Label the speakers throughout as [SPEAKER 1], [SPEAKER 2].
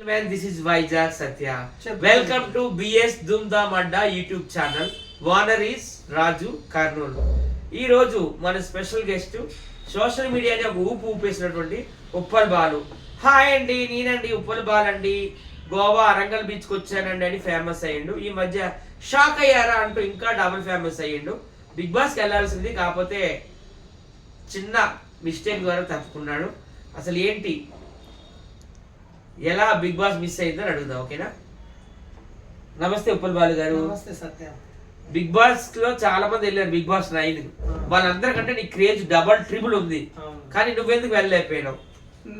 [SPEAKER 1] Man, this is Vijay Satya. Welcome to BS Dumdam Adda YouTube channel. Warner is Raju Karnool. ఈ రోజు మన special guest social మీడియాని ఒక ఊపేసినటువంటి Uppal Balu. Hi అండి, నేనండి ఉప్పల్ బాలు అండి, గోవా అరంగల్ బీచ్కి వచ్చానండి అని ఫేమస్ అయ్యిండు. ఈ మధ్య షాక్ అయ్యారా అంటూ ఇంకా డబుల్ ఫేమస్ అయ్యిండు. బిగ్ బాస్కి వెళ్ళాల్సింది, కాకపోతే చిన్న మిస్టేక్ ద్వారా తప్పుకున్నాడు. అసలు ఏంటి, ఎలా బిగ్ బాస్ మిస్ అయిందని అడుగుదాం, ఓకేనా? నమస్తే ఉప్పల్ బాలు గారు.
[SPEAKER 2] నమస్తే సత్య.
[SPEAKER 1] బిగ్ బాస్ లో చాలా మంది వెళ్ళారు, బిగ్ బాస్ 9 వాళ్ళందరికంటే నీ క్రేజ్ డబల్ ట్రిపుల్ ఉంది, కానీ నువ్వెందుకు వెళ్ళలేకపోయినావు?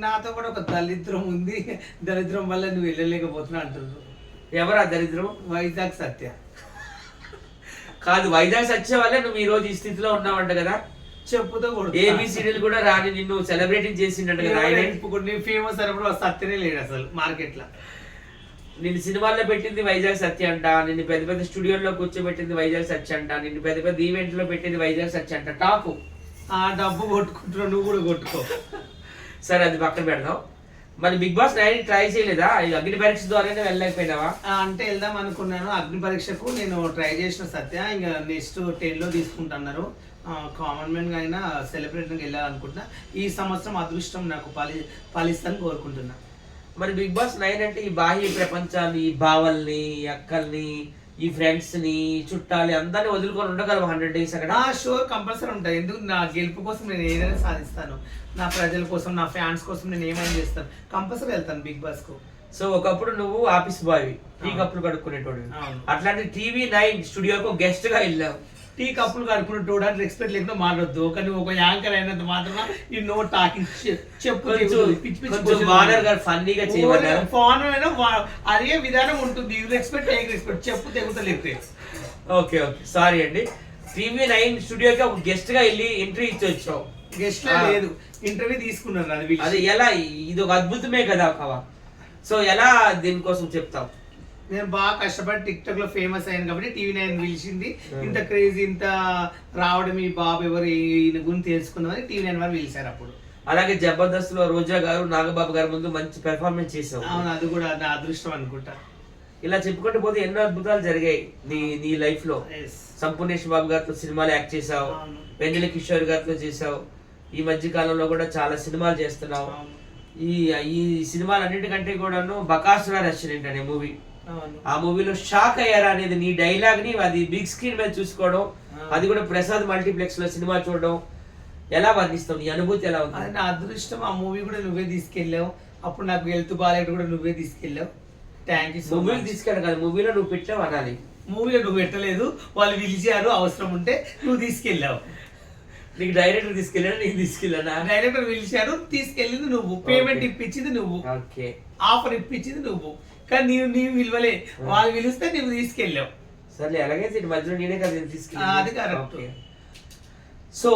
[SPEAKER 2] నాతో కూడా ఒక దరిద్రం ఉంది, దరిద్రం వల్ల నువ్వు వెళ్ళలేకపోతున్నా అంటున్నావు.
[SPEAKER 1] ఎవరా దరిద్రం?
[SPEAKER 2] వైజాగ్ సత్య.
[SPEAKER 1] కాదు, వైజాగ్ సత్య వల్లే నువ్వు ఈ రోజు ఈ స్థితిలో ఉన్నావంట కదా.
[SPEAKER 2] చెప్పుతో
[SPEAKER 1] ఏబిసిడీలు కూడా రాని నిన్ను సెలబ్రేట్ చేసిండట కదా.
[SPEAKER 2] ఆయన ఫేమస్ అయినప్పుడు సత్యనే లేడు అసలు మార్కెట్ లో.
[SPEAKER 1] నిన్ను సినిమాల్లో పెట్టింది వైజాగ్ సత్య అంట, నిన్ను పెద్ద పెద్ద స్టూడియోలో కూర్చోబెట్టింది వైజాగ్ సత్య అంట, నిన్ను పెద్ద పెద్ద ఈవెంట్ లో పెట్టింది వైజాగ్ సత్య అంట. టాపు
[SPEAKER 2] ఆ డబ్బు కొట్టుకుంటున్నావు, నువ్వు కూడా కొట్టుకో.
[SPEAKER 1] సరే, అది పక్కన పెడదాం. మరి బిగ్ బాస్ 9 ట్రై చేయలేదా? అగ్ని పరీక్ష ద్వారానే వెళ్ళలేకపోయినావా?
[SPEAKER 2] అంటే వెళ్దాం అనుకున్నాను అగ్ని పరీక్షకు, నేను ట్రై చేసిన సత్య. ఇంకా నెక్స్ట్ 10లో తీసుకుంటున్నారు. కామన్ మ్యాన్ గా అయినా సెలబ్రిటీకి వెళ్ళాలనుకుంటున్నా. ఈ సంవత్సరం అదృష్టం నాకు ఫలిస్తాను కోరుకుంటున్నా.
[SPEAKER 1] మరి బిగ్ బాస్ 9 అంటే ఈ బాహ్య ప్రపంచాన్ని, ఈ బావల్ని, ఈ అక్కల్ని, ఈ ఫ్రెండ్స్ ని, చుట్టాలి అందరినీ వదులుకొని ఉండగలవు 100 days అక్కడ?
[SPEAKER 2] నా షో కంపల్సరీ ఉంటాయి. ఎందుకు, నా గెలుపు కోసం నేను ఏదైనా సాధిస్తాను, నా ప్రజల కోసం, నా ఫ్యాన్స్ కోసం నేను ఏమైనా చేస్తాను. కంపల్సరీ వెళ్తాను బిగ్ బాస్ కు.
[SPEAKER 1] సో ఒకప్పుడు నువ్వు ఆఫీస్ బాయ్, టీ కప్పులు కడుక్కునేటోడు. అట్లాంటి టీవీ 9 స్టూడియోకు గెస్ట్ గా వెళ్ళావు.
[SPEAKER 2] టీ కప్పులు కడుక్కునేటోడు అని రెస్పెక్ట్ లేకుండా మాట్లాడద్దు. కానీ ఒక యాంకర్ అయినంత మాత్రం ఈ నో టాకింగ్ చెప్పు.
[SPEAKER 1] ఫన్నీగా
[SPEAKER 2] ఫోన్ అదే విధానం ఉంటుంది. యూ రెస్పెక్ట్, టేక్ రెస్పెక్ట్, చెప్పు తెగుతలేదు.
[SPEAKER 1] ఓకే ఓకే, సారీ అండి. టీవీ 9 స్టూడియోకి ఒక గెస్ట్ గా వెళ్ళి ఇంటర్వ్యూ ఇచ్చి వచ్చావు.
[SPEAKER 2] గెస్ట్ లేదు, ఇంటర్వ్యూ తీసుకున్నారు.
[SPEAKER 1] అది ఎలా, ఇది ఒక అద్భుతమే కదా కవా. సో ఎలా దీనికోసం చెప్తావు?
[SPEAKER 2] నేను బాగా కష్టపడి టిక్ టాక్ లో ఫేమస్ అయ్యాను కాబట్టి టీవీ 9 పిలిచింది. ఇంత క్రేజ్, ఇంత రావడం, ఈ బాబు ఎవరు, ఈయన గురించి తెలుసుకుందామని టీవీ 9 వారు పిలిచారు అప్పుడు.
[SPEAKER 1] అలాగే జబర్దస్త్ లో రోజా గారు, నాగబాబు గారి ముందు మంచి పెర్ఫార్మెన్స్ చేసావు.
[SPEAKER 2] అవును, అది కూడా నా అదృష్టం అనుకుంటా.
[SPEAKER 1] ఇలా చెప్పుకుంటూ పోతే ఎన్నో అద్భుతాలు జరిగాయి నీ లైఫ్ లో. సంపూర్ణేష్ బాబు గారితో సినిమాలు యాక్ట్ చేసావు, వెన్నెల కిషోర్ గారితో చేసావు. ఈ మధ్య కాలంలో కూడా చాలా సినిమాలు చేస్తున్నావు. ఈ సినిమాలన్నిటికంటే కూడాను బకాసుర రెస్టారెంట్ అనే మూవీ, ఆ మూవీలో షాక్ అయ్యారా అనేది నీ డైలాగ్ ని అది బిగ్ స్క్రీన్ మీద చూసుకోవడం, అది కూడా ప్రసాద్ మల్టీప్లెక్స్ లో సినిమా చూడడం, ఎలా వర్ణిస్తావు? నీ అనుభూతి ఎలా ఉంది?
[SPEAKER 2] నా అదృష్టం. ఆ మూవీ కూడా నువ్వే తీసుకెళ్ళావు. అప్పుడు నాకు హెల్త్ బాగాలేదు కూడా నువ్వే తీసుకెళ్ళావు. Thank you.
[SPEAKER 1] మూవీకి తీసుకెళ్ళాను కదా, మూవీలో నువ్వు పెట్టావు అనాలి.
[SPEAKER 2] మూవీలో నువ్వు పెట్టలేదు, వాళ్ళు పిలిచారు, అవసరం ఉంటే నువ్వు తీసుకెళ్ళావు.
[SPEAKER 1] నీకు డైరెక్టర్ తీసుకెళ్ళాను, నీకు తీసుకెళ్ళానా?
[SPEAKER 2] డైరెక్టర్ పిలిచారు, తీసుకెళ్ళింది నువ్వు, పేమెంట్ ఇప్పించింది నువ్వు, ఆఫర్ ఇప్పించింది నువ్వు. కానీ నీవు విలువలే, వాళ్ళు పిలిస్తే నువ్వు తీసుకెళ్ళావు.
[SPEAKER 1] సరే, అలాగైతే మధ్యలో నేనే కదా తీసుకెళ్ళి.
[SPEAKER 2] అది కరెక్ట్.
[SPEAKER 1] సో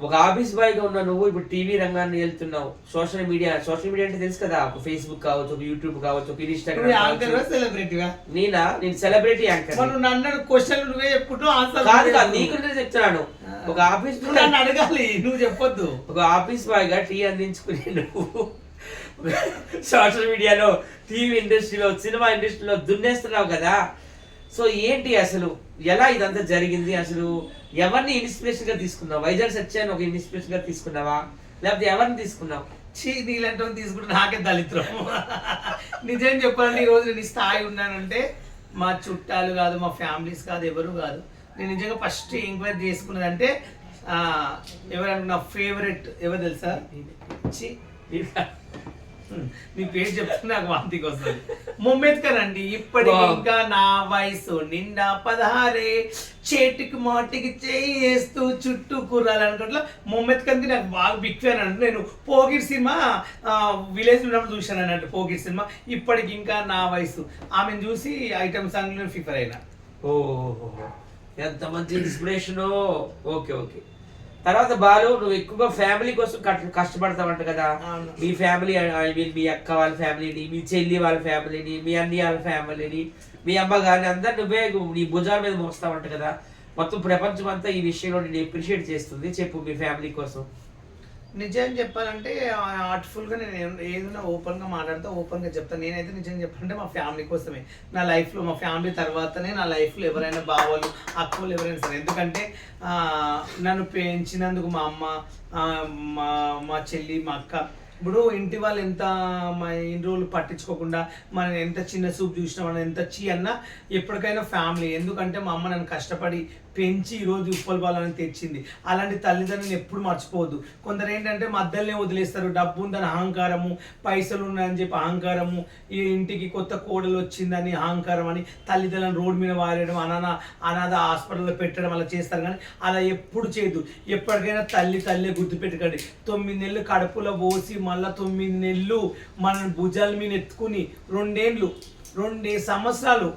[SPEAKER 1] ఒక ఆఫీస్ బాయ్ గా ఉన్న నువ్వు ఇప్పుడు టీవీ రంగాన్ని వెళ్తున్నావు. సోషల్ మీడియా అంటే తెలుసు కదా, ఒక ఫేస్బుక్ కావచ్చు, ఒక యూట్యూబ్ కావచ్చు, ఒక ఇన్స్టాగ్రామ్.
[SPEAKER 2] సెలబ్రిటీగా
[SPEAKER 1] నేను సెలబ్రిటీ యాంకర్.
[SPEAKER 2] నన్ను క్వశ్చన్ నువ్వే చెప్పుకుంటూ ఆన్సర్
[SPEAKER 1] కాదు, నీకు చెప్తున్నాను. ఒక ఆఫీస్
[SPEAKER 2] నన్ను అడగాలి, నువ్వు చెప్పొద్దు.
[SPEAKER 1] ఒక ఆఫీస్ బాయ్ గా టీ అందించుకునే నువ్వు సోషల్ మీడియాలో, టీవీ ఇండస్ట్రీలో, సినిమా ఇండస్ట్రీలో దున్నేస్తున్నావు కదా. సో ఏంటి అసలు, ఎలా ఇదంతా జరిగింది? అసలు ఎవరిని ఇన్స్పిరేషన్ గా తీసుకున్నావు? వైజాగ్ సత్యాన్ని ఒక ఇన్స్పిరేషన్ గా తీసుకున్నావా, లేకపోతే ఎవరిని తీసుకున్నావు?
[SPEAKER 2] నీలాంటి తీసుకుంటే నాకే దళిత్రం. నిజం చెప్పాలంటే ఈ రోజు నేను స్థాయి ఉన్నానంటే మా చుట్టాలు కాదు, మా ఫ్యామిలీస్ కాదు, ఎవరు కాదు. నేను నిజంగా ఫస్ట్ ఎంక్వైరీ చేసుకున్నదంటే ఎవరంటే నా ఫేవరెట్ ఎవరు తెలుసా? నీ పేరు చెప్తే నాకు వాంతికి వస్తుంది. ముంబేద్కర్ అండి. ఇప్పటికి ఇంకా నా వయసు నిండా 16, చేటికి మాటికి చేస్తూ చుట్టూ కూరాలి అనుకుంటా. ముంబేద్కర్కి నాకు బాగా బిగ్ ఫ్యాన్ అండి. నేను పోగిర్ సినిమా విలేజ్ ఉన్నప్పుడు చూశాను అన్నట్టు. పోగిర్ సినిమా ఇప్పటికి ఇంకా నా వయసు, ఆమెను చూసి ఐటమ్ సాంగ్ లో ఫిఫర్ అయినా.
[SPEAKER 1] ఓహో, ఎంత మంచి ఇన్స్పిరేషన్. Okay okay. తర్వాత బాలు, నువ్వు ఎక్కువగా ఫ్యామిలీ కోసం కష్టపడతావంట కదా. మీ ఫ్యామిలీ, మీ అక్క వాళ్ళ ఫ్యామిలీని, మీ చెల్లి వాళ్ళ ఫ్యామిలీని, మీ అన్ని వాళ్ళ ఫ్యామిలీని, మీ అమ్మగారిని అందరు నువ్వే నీ భుజాల మీద మోస్తావంట కదా. మొత్తం ప్రపంచం అంతా ఈ విషయంలో నేను అప్రిషియేట్ చేస్తుంది. చెప్పు, మీ ఫ్యామిలీ కోసం.
[SPEAKER 2] నిజం చెప్పాలంటే ఆర్ట్ఫుల్ గా నేను ఏదైనా ఓపెన్ గా మాట్లాడితే ఓపెన్ గా చెప్తాను. నేనైతే నిజం చెప్పాలంటే మా ఫ్యామిలీ కోసమే, నా లైఫ్ లో మా ఫ్యామిలీ తర్వాతనే నా లైఫ్ లో ఎవరైనా బావలు అక్కలు ఎవరైనా సరే. ఎందుకంటే నన్ను పెంచినందుకు మా అమ్మ, మా చెల్లి, మా అక్క. ఇప్పుడు ఇంటి వాళ్ళు ఎంత ఇన్ని రోజులు పట్టించుకోకుండా మనం ఎంత చిన్న చూపు చూసినా, మనం ఎంత అన్నా ఎప్పటికైనా ఫ్యామిలీ. ఎందుకంటే మా అమ్మ నన్ను కష్టపడి పెంచి ఈరోజు ఉప్పల బాలని తెచ్చింది. అలాంటి తల్లిదండ్రులను ఎప్పుడు మర్చిపోవద్దు. కొందరు ఏంటంటే మధ్యలోనే వదిలేస్తారు, డబ్బు ఉందని అహంకారము, పైసలు ఉన్నాయని చెప్పి అహంకారము, ఈ ఇంటికి కొత్త కోడలు వచ్చిందని అహంకారం అని తల్లిదండ్రులను రోడ్డు మీద వారేయడం, అనాథ హాస్పిటల్లో పెట్టడం అలా చేస్తారు. కానీ అలా ఎప్పుడు చేయదు. ఎప్పటికైనా తల్లి గుర్తుపెట్టుకోండి. 9 నెలలు కడుపులో పోసి మళ్ళీ 9 నెలలు మన భుజాల మీద ఎత్తుకుని 2 సంవత్సరాలు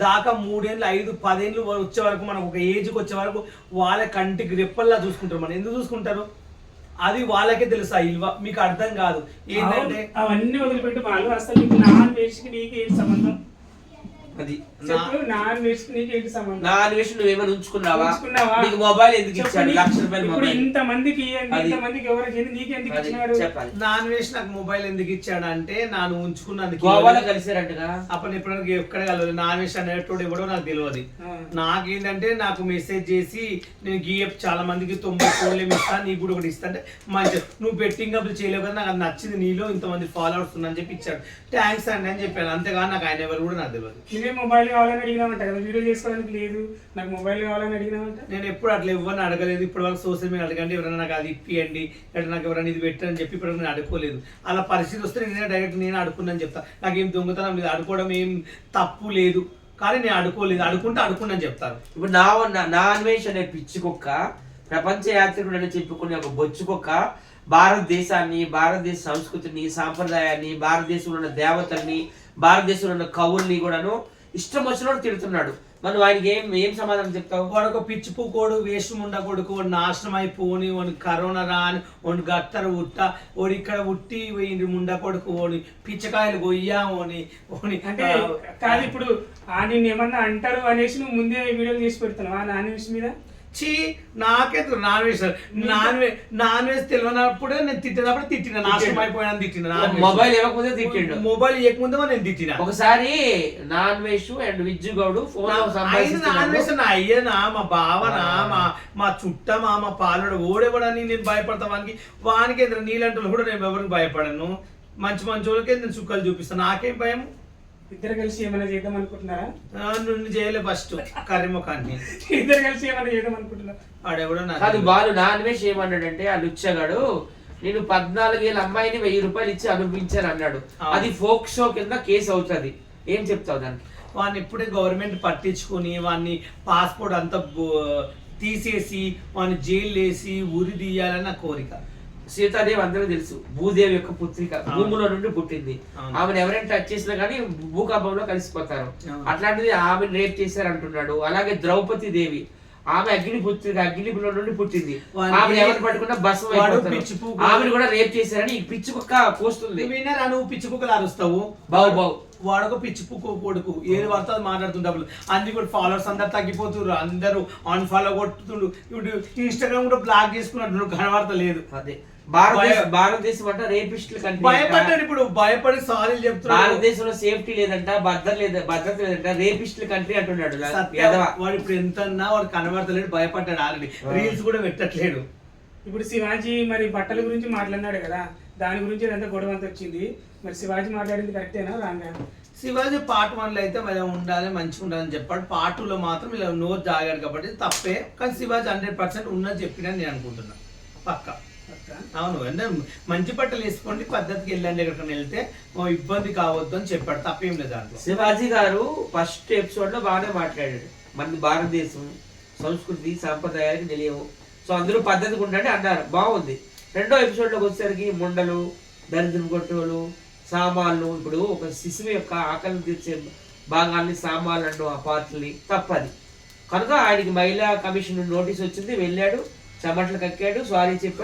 [SPEAKER 2] దాకా 3 ఏళ్ళు 5 10 ఏళ్ళు వచ్చే వరకు మనకు ఒక ఏజ్కి వచ్చే వరకు వాళ్ళ కంటికి రెప్పల్లా చూసుకుంటారు. మనం ఎందుకు చూసుకుంటారు అది వాళ్ళకే తెలుసు. ఆ ఇల్వ మీకు అర్థం కాదు. ఏంటంటే
[SPEAKER 3] అవన్నీ వదిలిపెట్టి వాళ్ళు అసలు నీకు నాన్ వేసికి నీకు ఏంటి సంబంధం?
[SPEAKER 1] అది
[SPEAKER 3] నాన్ వేసికి నీకు ఏంటి సంబంధం?
[SPEAKER 1] నా అన్వేషణ నువ్వేమైనా ఉంచుకున్నావా? నీకు మొబైల్ ఎందుకు ఇచ్చాడు? ₹1,00,000
[SPEAKER 3] ఇప్పుడు ఇంతమందికి ఎవరికి నీకు ఎందుకు ఇచ్చినాడు?
[SPEAKER 2] నాన్ వేసి నాకు మొబైల్ ఎందుకు ఇచ్చాడు అంటే నాను ఉంచుకున్నందుకు.
[SPEAKER 1] గోవాలో కలిసారంటగా
[SPEAKER 2] అప్పుడు ఎప్పుడైనా ఎక్కడ కలవదు. నాన్ వేసి అనేటోడు ఎవడో నాకు తెలియదు. నాకేంటంటే నాకు మెసేజ్ చేసి నేను గీఎఫ్ చాలా మందికి 90 ఫోన్లు ఇస్తాను, నీకు కూడా ఒకటి ఇస్తా అంటే మంచి నువ్వు బెట్టింగ్ అప్పుడు చేయలేవు కదా, నాకు అది నచ్చింది, నీలో ఇంతమంది ఫాలోవర్స్ ఉందని చెప్పి ఇచ్చాడు. థ్యాంక్స్ అండి అని చెప్పాను. అంతేగాని నాకు ఆయన ఎవరు కూడా నాకు తెలియదు.
[SPEAKER 3] మొబైల్ కావాలని అడిగినామంట కదా, వీడియో చేసుకోవడానికి లేదు, నాకు మొబైల్ కావాలని అడిగినామంట.
[SPEAKER 2] నేను ఎప్పుడు అట్లా ఎవరిని అడగలేదు. ఇప్పటి వరకు సోషల్ మీడియా అడగండి, ఎవరైనా నాకు అది ఇప్పియండి, లేదా నాకు ఎవరైనా ఇది పెట్టని చెప్పి ఇప్పుడు నేను అడుకోలేదు. అలా పరిస్థితి వస్తే నేను డైరెక్ట్ నేను అడుకున్నాను చెప్తా. నాకేం దొంగతనం లేదు, అడుకోవడం ఏం తప్పు లేదు. కానీ నేను అడుకోలేదు, అడుకున్నాను చెప్తాను.
[SPEAKER 1] ఇప్పుడు నా అన్వేషణ అనే పిచ్చి కుక్క, ప్రపంచ యాత్రికుడు అని చెప్పుకునే ఒక బొచ్చు కుక్క భారతదేశాన్ని, భారతదేశ సంస్కృతిని, సాంప్రదాయాన్ని, భారతదేశంలో ఉన్న దేవతల్ని, భారతదేశంలో ఉన్న కవుల్ని కూడాను ఇష్టం వచ్చినట్టు తిడుతున్నాడు. మనం ఆయనకి ఏం సమాధానం చెప్తావు?
[SPEAKER 2] వాడొక పిచ్చి పూకోడు, వేషం ఉండ కొడుకు, వాడు నాశనం అయిపోని, వాడు కరోనా రాని, వాడు గత్తర ఉట్ట, వాడు ఇక్కడ ఉట్టి ముండ కొడుకు, వాడు పిచ్చకాయలు గొయ్యా ఓని
[SPEAKER 3] అంటే కాదు. ఇప్పుడు ఆయన ఏమన్నా అంటారు అనేసి నువ్వు ముందే వీడియోలు చేసి పెడుతున్నావు ఆ నాన్ వేసి మీద.
[SPEAKER 2] చీ నాకే నాన్ వెజ్ తెలియనప్పుడే నేను తిట్టినప్పుడు తిట్టిన, నాశనం అయిపోయినా తిట్టిన.
[SPEAKER 1] మొబైల్ ఇవ్వకముందే తిట్టిండు.
[SPEAKER 2] మొబైల్ ఇవ్వకముందే నేను తిట్టిన.
[SPEAKER 1] ఒకసారి non veg and Vijju Goud phone
[SPEAKER 2] non veg నా అయ్యనా, మా బావనా, మా చుట్టమా, మా పాలుడు ఓడేవాడని నేను భయపడతా. వానికి ఎదురు నీళ్ళంటూ కూడా నేను ఎవరికి భయపడను. మంచి వాళ్ళకే నేను చుక్కలు చూపిస్తాను. నాకేం భయం?
[SPEAKER 3] ఇద్దరు కలిసి ఏమైనా చేద్దాం అనుకుంటున్నారా?
[SPEAKER 2] నువ్వు చేయలే ఫస్ట్ కర్రీముఖాన్ని.
[SPEAKER 3] ఇద్దరు కలిసి ఏమైనా చేద్దాం అనుకుంటున్నా.
[SPEAKER 2] ఆడెవడో
[SPEAKER 1] కాదు బాలు నాన్ వెజ్ ఏమన్నాడంటే ఆ లుచ్చగాడు నేను 14 ఏళ్ళ అమ్మాయిని ₹1000 ఇచ్చి అనుభవించాను అన్నాడు. అది ఫోక్ షో కింద కేసు అవుతుంది. ఏం చెప్తావు దానికి?
[SPEAKER 2] వాడిని ఇప్పుడే గవర్నమెంట్ పట్టించుకుని వాడిని పాస్పోర్ట్ అంతా తీసేసి వాడిని జైలు వేసి ఉరి తీయాలని నా కోరిక.
[SPEAKER 1] సీతాదేవి అందరూ తెలుసు, భూదేవి యొక్క పుత్రిక, భూమిలో నుండి పుట్టింది. ఆమెను ఎవరైనా టచ్ చేసినా కానీ భూకంపంలో కలిసిపోతారు. అట్లాంటిది ఆమెను రేప్ చేశారు అంటున్నాడు. అలాగే ద్రౌపది దేవి, ఆమె అగ్నిపుత్రిక, అగ్నిలో నుండి పుట్టింది. ఆమె ఎవరు పట్టుకున్నా భస్మం అయిపోతారు. ఆమెను కూడా రేప్ చేశారని ఈ పిచ్చి కుక్క పోస్తుంది.
[SPEAKER 2] విన్నారా నువ్వు? పిచ్చి కుక్కలు అరుస్తావు.
[SPEAKER 1] బావు
[SPEAKER 2] వాడొక పిచ్చి పుక్క కొడుకు, ఏది పడితే అది మాట్లాడుతుంటారు. అందుకు కూడా ఫాలోవర్స్ అందరు తగ్గిపోతున్నారు, అందరూ అన్ఫాలో కొట్టుతుండ్రు. ఇప్పుడు ఇన్స్టాగ్రామ్ కూడా బ్లాక్ చేసుకున్నట్టు కనబడతలేదు.
[SPEAKER 1] అదే భారతదేశం అంటే రేపిస్టులు
[SPEAKER 2] భయపడ్డాడు. ఇప్పుడు భయపడి సారీ చెప్తున్నాడు.
[SPEAKER 1] భారతదేశంలో సేఫ్టీ లేదంట, భద్రత లేదంట, రేపిస్టుల కంట్రీ అంటున్నాడు.
[SPEAKER 2] వాడు ఇప్పుడు ఎంత వాడు కనబడతలేడు, భయపడ్డాడు. ఆల్రెడీ రీల్స్ కూడా పెట్టట్లేడు.
[SPEAKER 3] ఇప్పుడు శివాజీ మరి బట్టల గురించి మాట్లాడినాడు కదా, దాని గురించి ఎంత గొడవ అంత వచ్చింది. మరి శివాజీ మాట్లాడింది కరెక్టేనా రాంగా?
[SPEAKER 2] శివాజీ పార్ట్ 1లో అయితే ఇలా ఉండాలి, మంచిగా ఉండాలని చెప్పాడు. పార్ట్ 2లో మాత్రం ఇలా నోరు జాగాడు కాబట్టి తప్పే. కానీ శివాజీ 100% ఉన్నది చెప్పినని నేను అనుకుంటున్నా. పక్క అవును. అంటే మంచి బట్టలు వేసుకోండి, పద్ధతికి వెళ్ళండి, ఎక్కడికైనా వెళ్తే ఇబ్బంది కావద్దు అని చెప్పాడు. తప్పేం లేదు దాంట్లో.
[SPEAKER 1] శివాజీ గారు ఫస్ట్ ఎపిసోడ్ లో బాగానే మాట్లాడాడు. మన భారతదేశం సంస్కృతి సాంప్రదాయాలకు తెలియవు, సో అందరూ పద్ధతిగా ఉండండి అన్నారు, బాగుంది. రెండో ఎపిసోడ్ లోకి వచ్చేసరికి ముండలు, దరిద్రం కొట్టులు, సామాన్లు, ఇప్పుడు ఒక శిశువు యొక్క ఆకలిని తీర్చే భాగాల్ని సామాన్లు ఆ పార్ట్ని తప్పది. కనుక ఆయనకి మహిళా కమిషన్ నోటీస్ వచ్చింది, వెళ్ళాడు, చెమటలు కక్కాడు, సారీ చెప్పాడు.